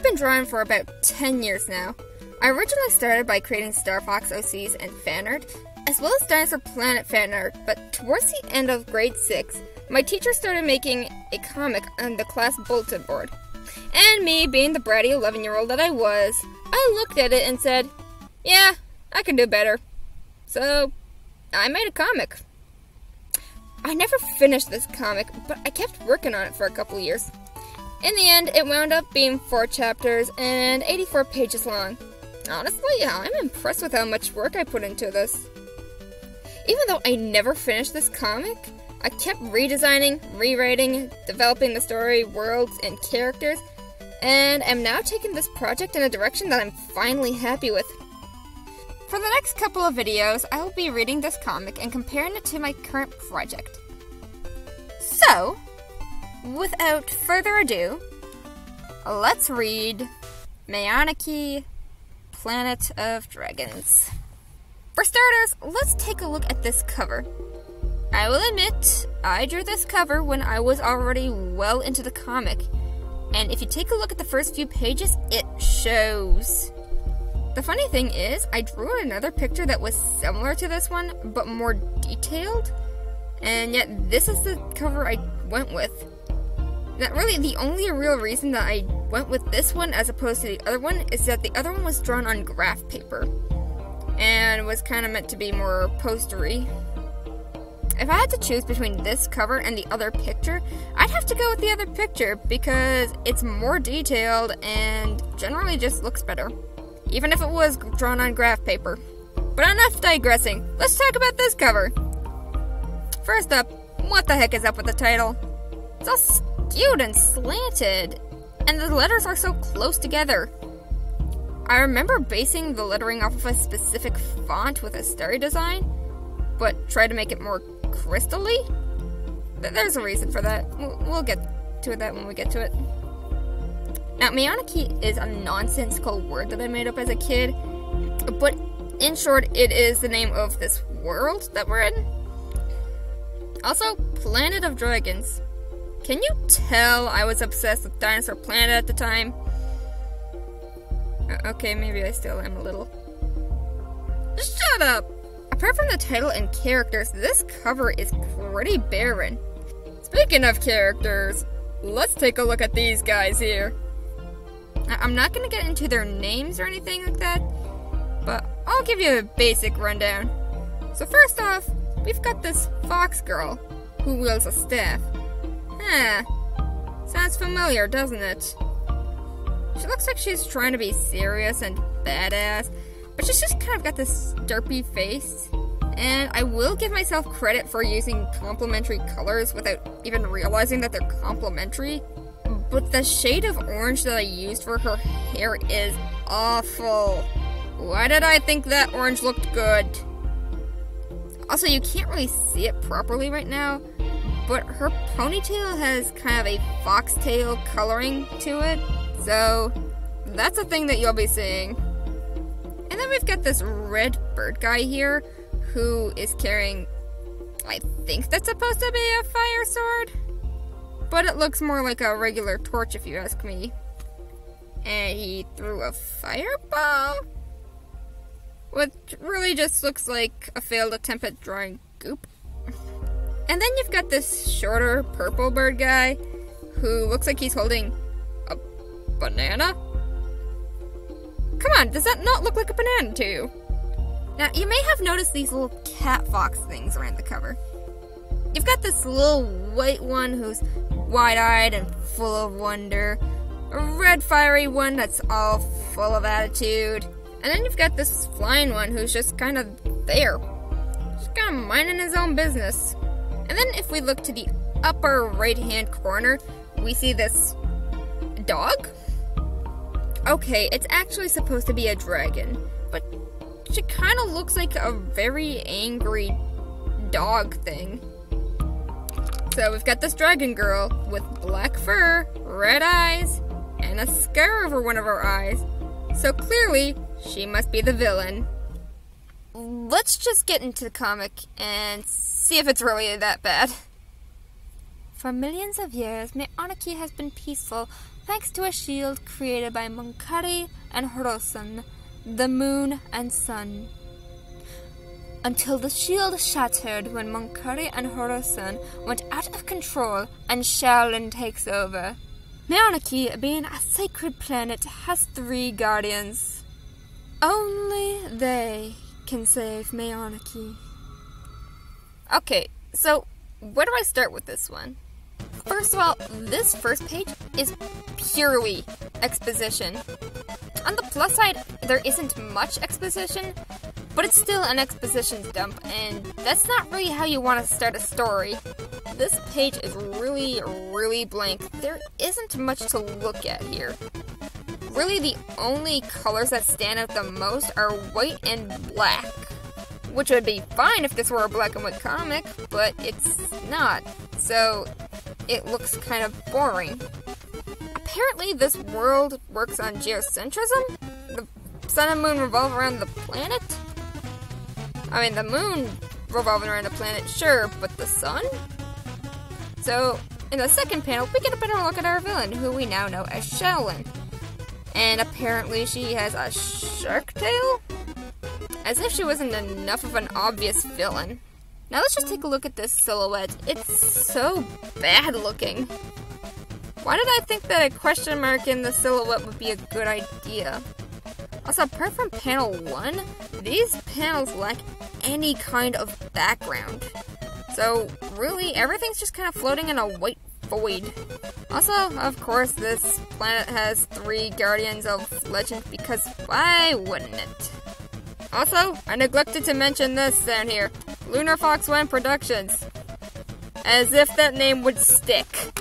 been drawing for about 10 years now. I originally started by creating Star Fox OCs and fan art, as well as Dinosaur Planet fan art, but towards the end of grade 6, my teacher started making a comic on the class bulletin board. And me, being the bratty 11-year-old that I was, I looked at it and said, yeah, I can do better. So, I made a comic. I never finished this comic, but I kept working on it for a couple years. In the end, it wound up being 4 chapters and 84 pages long. Honestly, I'm impressed with how much work I put into this. Even though I never finished this comic, I kept redesigning, rewriting, developing the story, worlds, and characters, and am now taking this project in a direction that I'm finally happy with. For the next couple of videos, I will be reading this comic and comparing it to my current project. So, without further ado, let's read Mayonaki, Planet of Dragons. For starters, let's take a look at this cover. I will admit, I drew this cover when I was already well into the comic, and if you take a look at the first few pages, it shows. The funny thing is, I drew another picture that was similar to this one, but more detailed, and yet this is the cover I went with. Now, really, the only real reason that I went with this one as opposed to the other one is that the other one was drawn on graph paper, and was kind of meant to be more postery. If I had to choose between this cover and the other picture, I'd have to go with the other picture because it's more detailed and generally just looks better, even if it was drawn on graph paper. But enough digressing, let's talk about this cover. First up, what the heck is up with the title? It's all skewed and slanted, and the letters are so close together. I remember basing the lettering off of a specific font with a starry design, but tried to make it more crystally. There's a reason for that. We'll get to that when we get to it. Now, Mayonaki is a nonsensical word that I made up as a kid, but in short, it is the name of this world that we're in. Also, Planet of Dragons. Can you tell I was obsessed with Dinosaur Planet at the time? Okay, maybe I still am a little. Shut up! Apart from the title and characters, this cover is pretty barren. Speaking of characters, let's take a look at these guys here. I'm not going to get into their names or anything like that, but I'll give you a basic rundown. So first off, we've got this fox girl who wields a staff. Sounds familiar, doesn't it? She looks like she's trying to be serious and badass, but she's just kind of got this derpy face. And I will give myself credit for using complementary colors without even realizing that they're complementary. But the shade of orange that I used for her hair is awful. Why did I think that orange looked good? Also, you can't really see it properly right now, but her ponytail has kind of a foxtail coloring to it, so that's a thing that you'll be seeing. And then we've got this red bird guy here, who is carrying, I think that's supposed to be a fire sword, but it looks more like a regular torch if you ask me. And he threw a fireball, which really just looks like a failed attempt at drawing goop. And then you've got this shorter purple bird guy, who looks like he's holding a banana? Come on, does that not look like a banana to you? Now, you may have noticed these little cat fox things around the cover. You've got this little white one who's wide-eyed and full of wonder, a red fiery one that's all full of attitude, and then you've got this flying one who's just kind of there, just kind of minding his own business. And then if we look to the upper right-hand corner, we see this dog? Okay, it's actually supposed to be a dragon, but she kind of looks like a very angry dog thing. So we've got this dragon girl with black fur, red eyes, and a scar over one of her eyes. So clearly, she must be the villain. Let's just get into the comic and see if it's really that bad. For millions of years, Mayonaki has been peaceful, thanks to a shield created by Munkari and Horosan, the moon and sun. Until the shield shattered when Munkari and Horosan went out of control and Shaolin takes over. Meonaki, being a sacred planet, has 3 guardians. Only they can save Meonaki. Okay, so where do I start with this one? First of all, this first page is purely exposition. On the plus side, there isn't much exposition, but it's still an exposition dump, and that's not really how you want to start a story. This page is really blank. There isn't much to look at here. Really, the only colors that stand out the most are white and black, which would be fine if this were a black and white comic, but it's not, so it looks kind of boring. Apparently, this world works on geocentrism. The sun and moon revolve around the planet. I mean, the moon revolving around the planet, sure, but the sun? So, in the second panel, we get a better look at our villain, who we now know as Shaolin. And apparently she has a shark tail? As if she wasn't enough of an obvious villain. Now let's just take a look at this silhouette. It's so bad looking. Why did I think that a question mark in the silhouette would be a good idea? Also, apart from panel 1, these panels lack any kind of background. So, really, everything's just kind of floating in a white void. Also, of course, this planet has 3 Guardians of Legend, because why wouldn't it? Also, I neglected to mention this down here. Lunar Fox One Productions. As if that name would stick.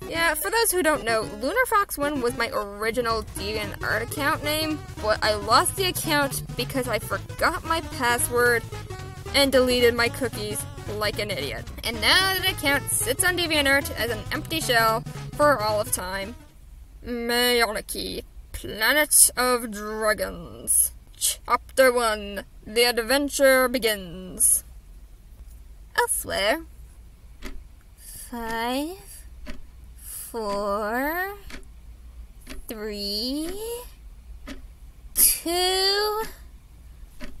Yeah, for those who don't know, Lunar Fox One was my original DeviantArt account name, but I lost the account because I forgot my password and deleted my cookies like an idiot. And now that account sits on DeviantArt as an empty shell for all of time. Meonaki, Planet of Dragons. Chapter 1, The Adventure Begins. Elsewhere. 5, 4, 3, 2,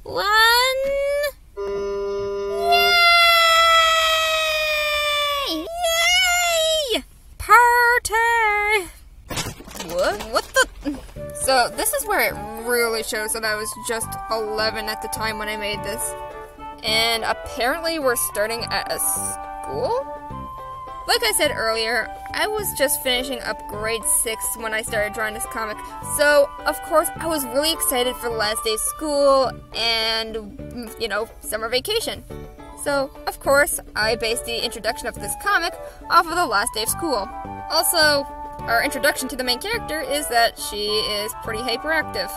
1. Yay! Yay! Party! What the? So this is where it really shows that I was just 11 at the time when I made this. And apparently we're starting at a school? Like I said earlier, I was just finishing up grade 6 when I started drawing this comic, so of course I was really excited for the last day of school and, you know, summer vacation. So, of course, I based the introduction of this comic off of the last day of school. Also, our introduction to the main character is that she is pretty hyperactive.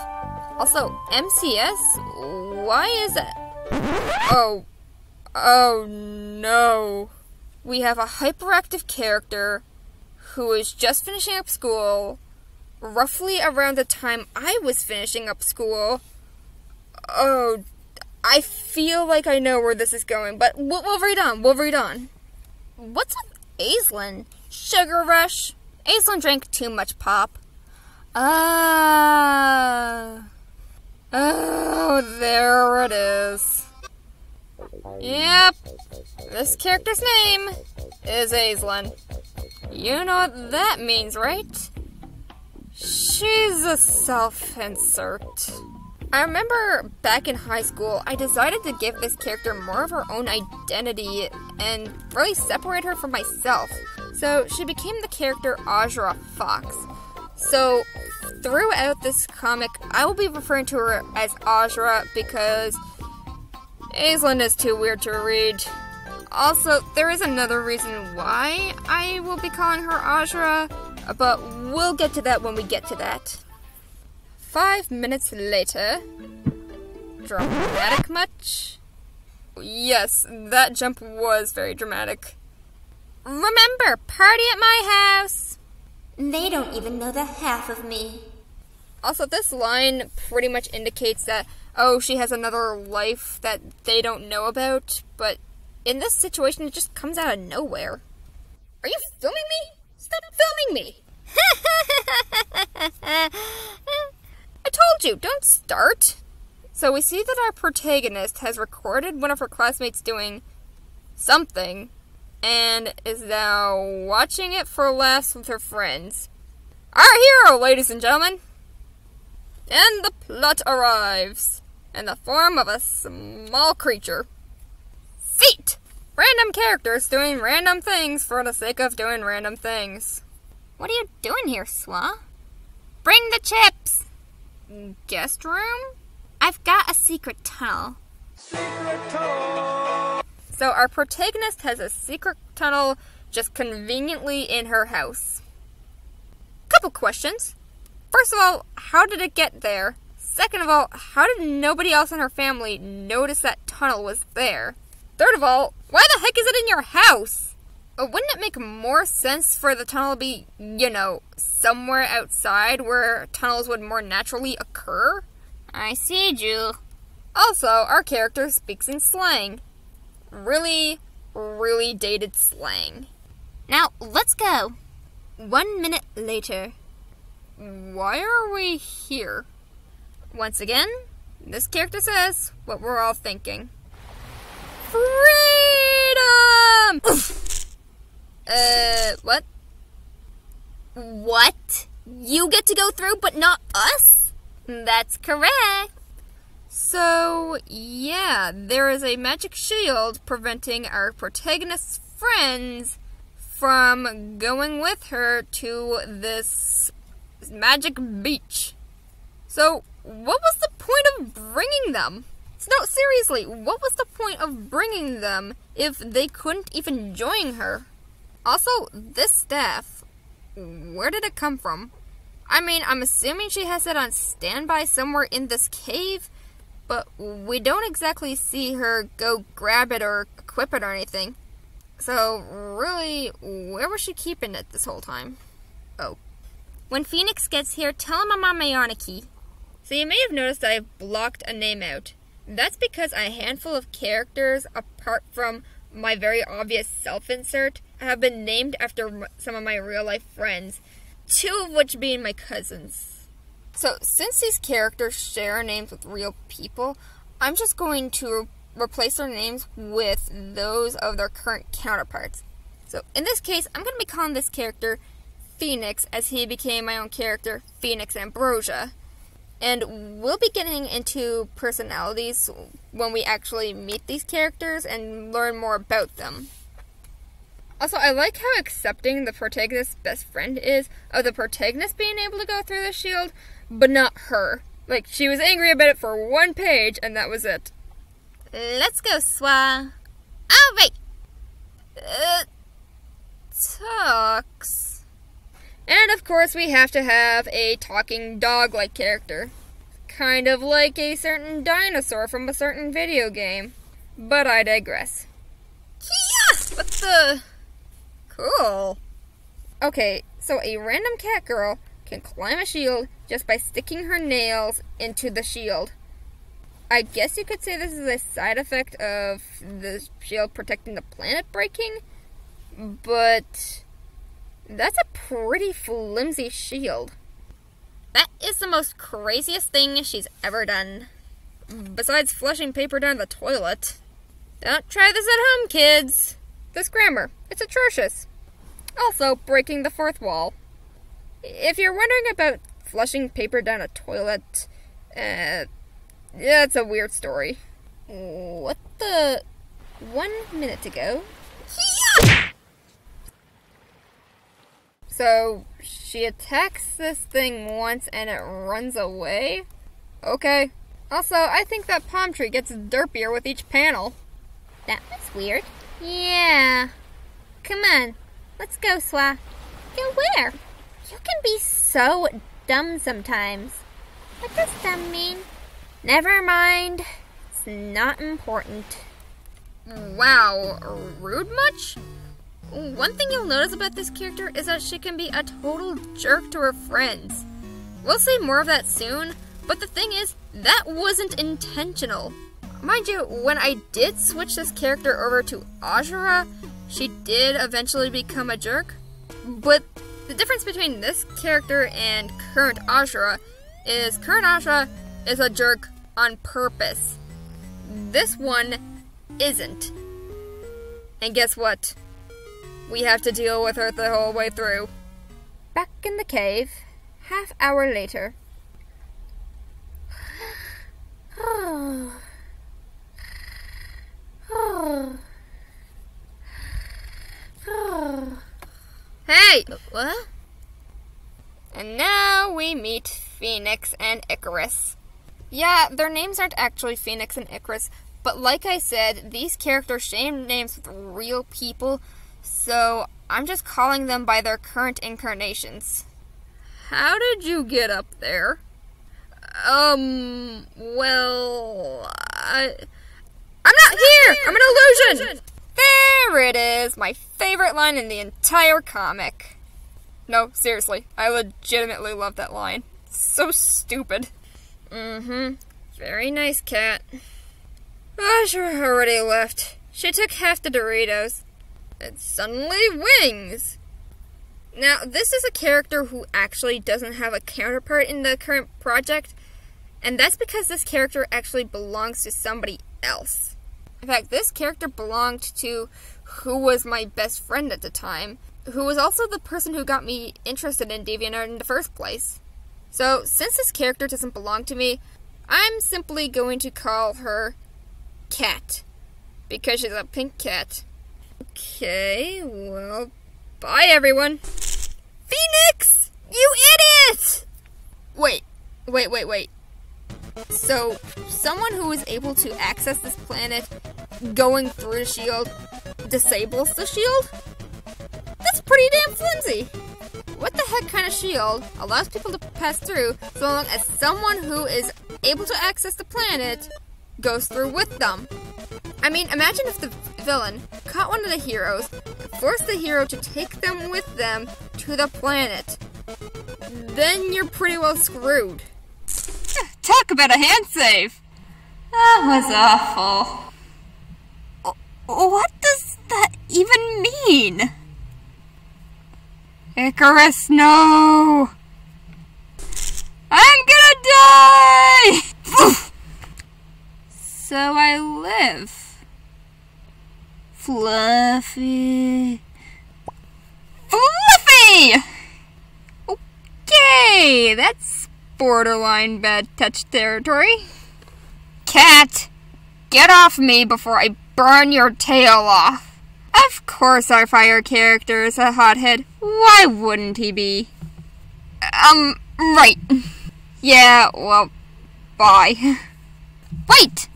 Also, MCS? Why is that? Oh no. We have a hyperactive character who is just finishing up school, roughly around the time I was finishing up school. Oh, I feel like I know where this is going, but we'll read on, What's with Aislinn? Sugar rush? Aislinn drank too much pop. Oh, there it is. Yep, this character's name is Aislinn. You know what that means, right? She's a self-insert. I remember back in high school, I decided to give this character more of her own identity and really separate her from myself. So she became the character Azra Fox. So throughout this comic, I will be referring to her as Azra because Aislinn is too weird to read. Also, there is another reason why I will be calling her Azra, but we'll get to that when we get to that. 5 minutes later. Dramatic much? Yes, that jump was very dramatic. Remember, party at my house! They don't even know the half of me. Also, this line pretty much indicates that, oh, she has another life that they don't know about, but in this situation, it just comes out of nowhere. Are you filming me? Stop filming me! I told you, don't start. So we see that our protagonist has recorded one of her classmates doing something and is now watching it for laughs with her friends. Our hero, ladies and gentlemen. And the plot arrives in the form of a small creature. Feet! Random characters doing random things for the sake of doing random things. What are you doing here, Swa? Bring the chips! Guest room? I've got a secret tunnel. Secret tunnel! So our protagonist has a secret tunnel just conveniently in her house. Couple questions. First of all, how did it get there? Second of all, how did nobody else in her family notice that tunnel was there? Third of all, why the heck is it in your house? Wouldn't it make more sense for the tunnel to be, somewhere outside where tunnels would more naturally occur? I see, Jewel. Also, our character speaks in slang. Really, really dated slang. Now, let's go. 1 minute later. Why are we here? Once again, this character says what we're all thinking. Freedom! What? What? You get to go through, but not us? That's correct. So, yeah, there is a magic shield preventing our protagonist's friends from going with her to this magic beach. So, what was the point of bringing them? No, seriously, what was the point of bringing them if they couldn't even join her? Also, this staff, where did it come from? I mean, I'm assuming she has it on standby somewhere in this cave, but we don't exactly see her go grab it or equip it or anything. So, really, where was she keeping it this whole time? Oh. When Phoenix gets here, tell him I'm on my Ionic. So you may have noticed that I've blocked a name out. That's because a handful of characters, apart from my very obvious self-insert, have been named after some of my real-life friends, 2 of which being my cousins. So, since these characters share names with real people, I'm just going to replace their names with those of their current counterparts. So, in this case, I'm going to be calling this character Phoenix, as he became my own character, Phoenix Ambrosia. And we'll be getting into personalities when we actually meet these characters and learn more about them. Also, I like how accepting the protagonist's best friend is of the protagonist being able to go through the shield, but not her. Like, she was angry about it for 1 page, and that was it. Let's go, Swa. Oh, wait! Talks. And, of course, we have to have a talking dog-like character. Kind of like a certain dinosaur from a certain video game. But I digress. Yeah! What the... Cool. Okay, so a random cat girl can climb a shield just by sticking her nails into the shield. I guess you could say this is a side effect of the shield protecting the planet breaking, but that's a pretty flimsy shield. That is the most craziest thing she's ever done. Besides flushing paper down the toilet. Don't try this at home, kids. This grammar, it's atrocious. Also, breaking the 4th wall. If you're wondering about flushing paper down a toilet, yeah, it's a weird story. What the... 1 minute ago? Yeah! So, she attacks this thing once and it runs away? Okay. Also, I think that palm tree gets derpier with each panel. That was weird. Yeah. Come on. Let's go, Swa. Go where? You can be so dumb sometimes. What does dumb mean? Never mind. It's not important. Wow, rude much? One thing you'll notice about this character is that she can be a total jerk to her friends. We'll see more of that soon, but the thing is, that wasn't intentional. Mind you, when I did switch this character over to Azura, she did eventually become a jerk, but The difference between this character and current Ashura is current Ashura is a jerk on purpose. This one isn't. And guess what? We have to deal with her the whole way through. Back in the cave, half-hour later. Hey! What? And now we meet Phoenix and Icarus. Yeah, their names aren't actually Phoenix and Icarus, but like I said, these characters share names with real people, so I'm just calling them by their current incarnations. How did you get up there? Well, I'm not here! I'm an illusion! There it is, my favorite line in the entire comic. No, seriously, I legitimately love that line. It's so stupid. Very nice, Cat. Ashura already left. She took half the Doritos. And suddenly, wings! Now, this is a character who actually doesn't have a counterpart in the current project, and that's because this character actually belongs to somebody else. In fact, this character belonged to who was my best friend at the time, who was also the person who got me interested in DeviantArt in the first place. So, since this character doesn't belong to me, I'm simply going to call her Cat, because she's a pink cat. Okay, well, bye everyone. Phoenix! You idiot! Wait. So, someone who is able to access this planet going through the shield disables the shield? That's pretty damn flimsy. What the heck kind of shield allows people to pass through so long as someone who is able to access the planet goes through with them? I mean, imagine if the villain caught one of the heroes and forced the hero to take them with them to the planet. Then you're pretty well screwed. Talk about a hand save! That was awful. What does that even mean? Icarus, no! I'm gonna die! So I live. Fluffy. Okay, that's borderline bad touch territory. Cat, get off me before I burn your tail off. Of course our fire character is a hothead. Why wouldn't he be? Right. Yeah, well, bye. Wait!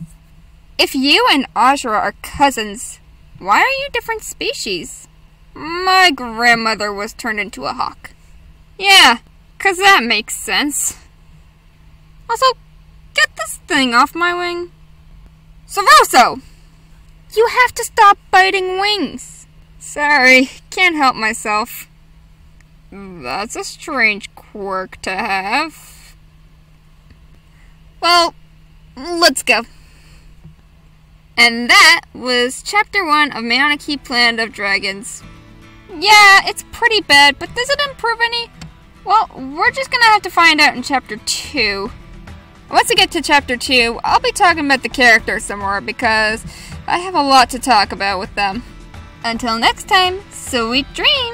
If you and Ashura are cousins, why are you different species? My grandmother was turned into a hawk. Yeah, 'cause that makes sense. Also, get this thing off my wing. Soroso! You have to stop biting wings. Sorry, can't help myself. That's a strange quirk to have. Well, let's go. And that was Chapter 1 of Mayonaki Planet of Dragons. Yeah, it's pretty bad, but does it improve any? Well, we're just gonna have to find out in Chapter 2. Once I get to Chapter 2, I'll be talking about the characters some more because I have a lot to talk about with them. Until next time, sweet dreams!